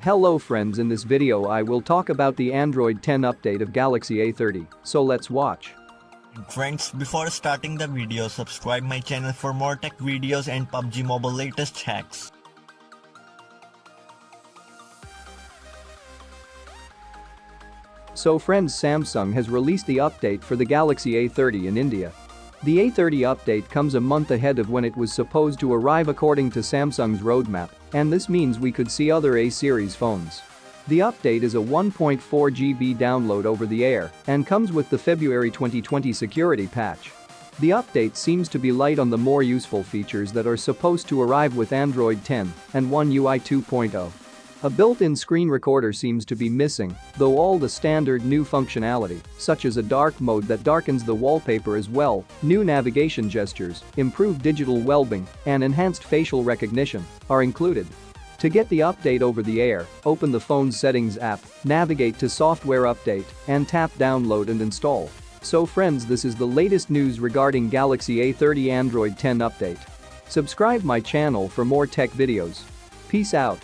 Hello friends, in this video I will talk about the Android 10 update of Galaxy A30, so let's watch. Friends, before starting the video, subscribe my channel for more tech videos and PUBG Mobile latest hacks. So friends, Samsung has released the update for the Galaxy A30 in India. The A30 update comes a month ahead of when it was supposed to arrive according to Samsung's roadmap, and this means we could see other A-series phones. The update is a 1.4 GB download over the air and comes with the February 2020 security patch. The update seems to be light on the more useful features that are supposed to arrive with Android 10 and One UI 2.0. A built-in screen recorder seems to be missing, though all the standard new functionality, such as a dark mode that darkens the wallpaper as well, new navigation gestures, improved digital well-being, and enhanced facial recognition, are included. To get the update over the air, open the phone's settings app, navigate to software update, and tap download and install. So friends, this is the latest news regarding Galaxy A30 Android 10 update. Subscribe my channel for more tech videos. Peace out.